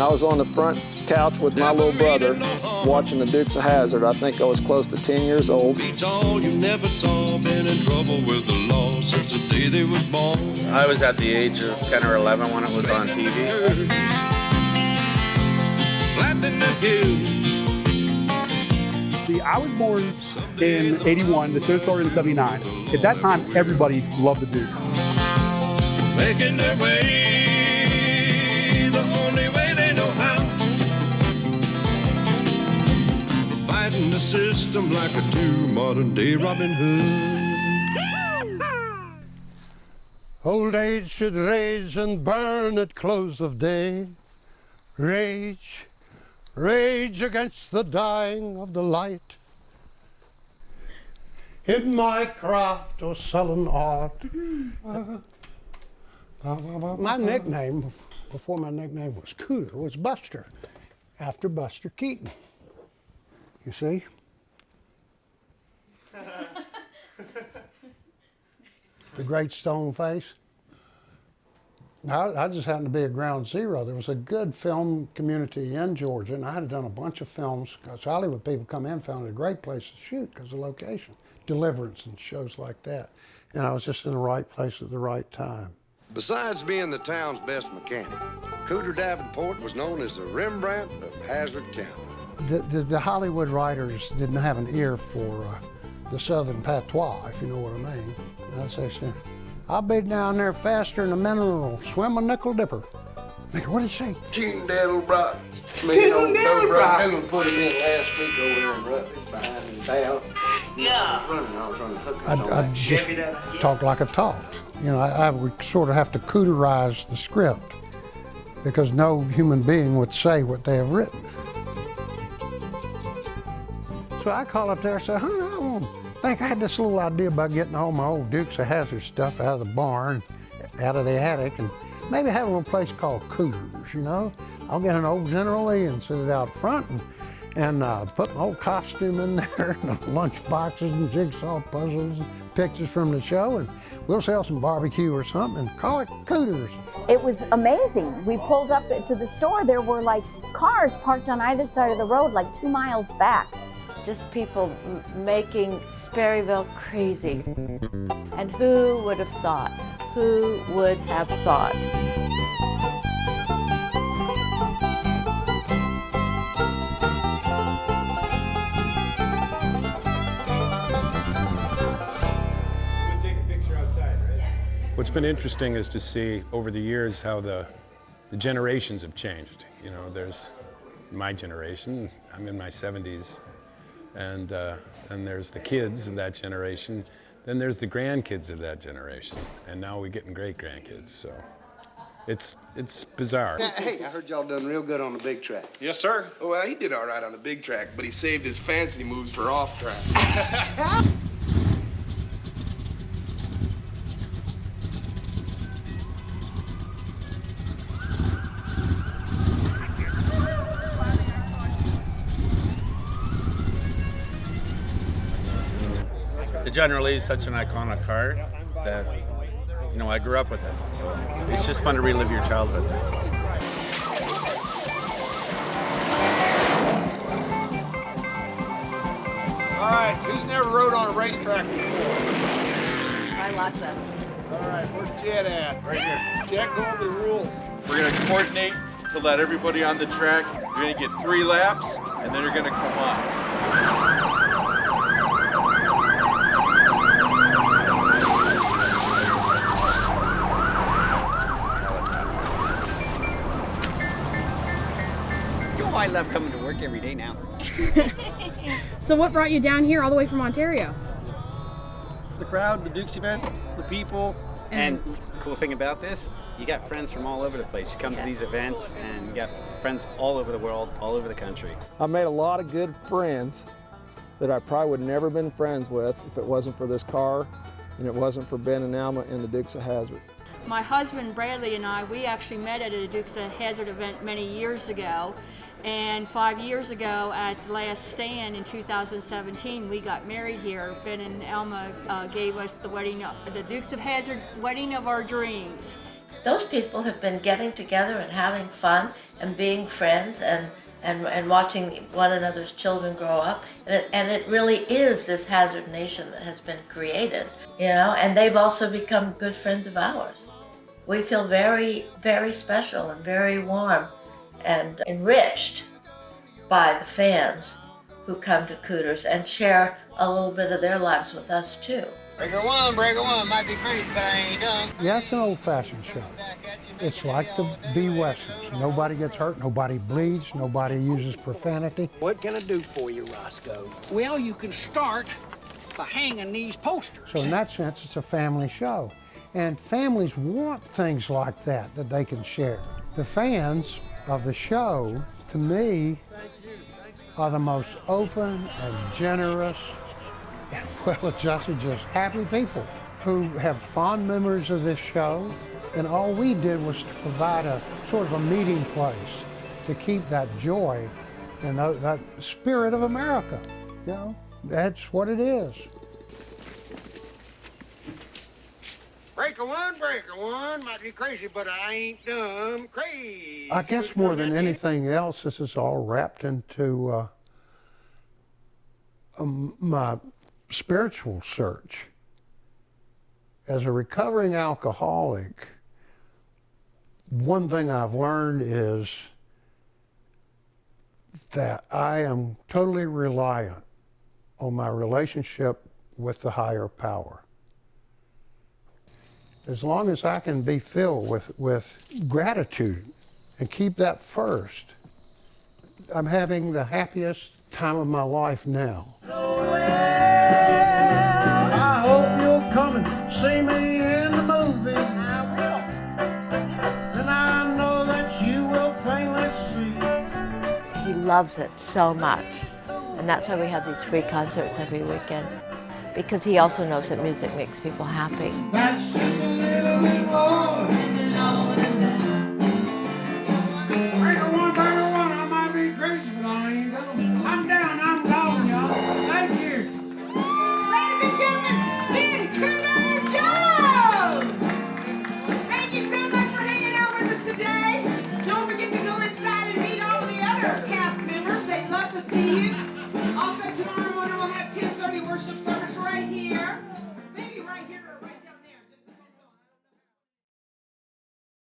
I was on the front couch with my little brother watching the Dukes of Hazzard. I think I was close to 10 years old. Beats all you never saw, been in trouble with the law since the day they was born. I was at the age of 10 or 11 when it was on TV. Flat in the hills. See, I was born in '81, the show started in '79. At that time, everybody loved the Dukes. Making their way the only way they know how. Fighting the system like a true modern-day Robin Hood. Old age should rage and burn at close of day. Rage, rage against the dying of the light. In my craft or sullen art. My nickname, before my nickname was Cooter, was Buster, after Buster Keaton. You see? The great stone face. I just happened to be at ground zero. There was a good film community in Georgia, and I had done a bunch of films because Hollywood people come in and found it a great place to shoot because of location, Deliverance and shows like that. And I was just in the right place at the right time. Besides being the town's best mechanic, Cooter Davenport was known as the Rembrandt of Hazzard County. The Hollywood writers didn't have an ear for the southern patois, if you know what I mean. I'd say, I'll be down there faster than a mineral, swim a nickel dipper. What did he say? Tyndale-Brock. Tyndale-Brock. Put it in last week over there in Rutledge, behind the town. Yeah. I was running hookers I'd just talk like I talked. You know, I would sort of have to cooterize the script because no human being would say what they have written. So I call up there and say, I think I had this little idea about getting all my old Dukes of Hazzard stuff out of the barn, out of the attic, and maybe have a little place called Cooters, you know? I'll get an old General Lee and sit it out front and put my old costume in there, and lunch boxes and jigsaw puzzles and pictures from the show, and we'll sell some barbecue or something and call it Cooters. It was amazing. We pulled up to the store. There were like cars parked on either side of the road, like 2 miles back. Just people making Sperryville crazy. And who would have thought? Who would have thought? Take a picture outside, right? What's been interesting is to see over the years how the generations have changed. You know, there's my generation, I'm in my 70s. And there's the kids of that generation. Then there's the grandkids of that generation. And now we're getting great-grandkids, so it's bizarre. Hey, I heard y'all done real good on the big track. Yes, sir. Well, he did all right on the big track, but he saved his fancy moves for off track. The General Lee is such an iconic car that, you know, I grew up with it. So it's just fun to relive your childhood. All right, who's never rode on a racetrack before? I lots of. All right, where's Jet at? Right here. Jet, go over the rules. We're going to coordinate to let everybody on the track. You're going to get 3 laps, and then you're going to come off. I love coming to work every day now. So what brought you down here all the way from Ontario? The crowd, the Dukes event, the people. And the cool thing about this, you got friends from all over the place. You come to these events and you got friends all over the world, all over the country. I made a lot of good friends that I probably would never been friends with if it wasn't for this car and it wasn't for Ben and Alma and the Dukes of Hazzard. My husband Bradley and I, we actually met at a Dukes of Hazzard event many years ago. And 5 years ago at the last stand in 2017, we got married here. Ben and Alma gave us the Dukes of Hazzard wedding of our dreams. those people have been getting together and having fun and being friends and watching one another's children grow up. And it really is this Hazzard Nation that has been created, you know, and they've also become good friends of ours. We feel very, very special and very warm and enriched by the fans who come to Cooters and share a little bit of their lives with us too. Breaker one, might be crazy, but I ain't done. Yeah, it's an old-fashioned show. It's like the B Westerns. Nobody gets hurt, nobody bleeds, nobody uses profanity. What can I do for you, Roscoe? Well, you can start by hanging these posters. So in that sense, it's a family show. And families want things like that they can share. The fans of the show, to me, are the most open and generous and well-adjusted, just happy people who have fond memories of this show. And all we did was to provide a sort of a meeting place to keep that joy and that spirit of America. You know, that's what it is. Breaker one, might be crazy, but I ain't dumb crazy. I guess more than anything else, this is all wrapped into my spiritual search. As a recovering alcoholic, one thing I've learned is that I am totally reliant on my relationship with the higher power. As long as I can be filled with gratitude and keep that first, I'm having the happiest time of my life now. I hope you'll come and see me in the movie. I will. And I know that you will plainly see. He loves it so much. And that's why we have these free concerts every weekend. Because he also knows that music makes people happy. That's just a little bit more. Breaker one, I might be crazy, but I ain't done. I'm down, I'm gone, y'all. Thank you. Ladies and gentlemen, Ben Cooter Jones! Thank you so much for hanging out with us today. Don't forget to go inside and meet all the other cast members. They'd love to see you. Also tomorrow morning we'll have 10:30 worship service right here.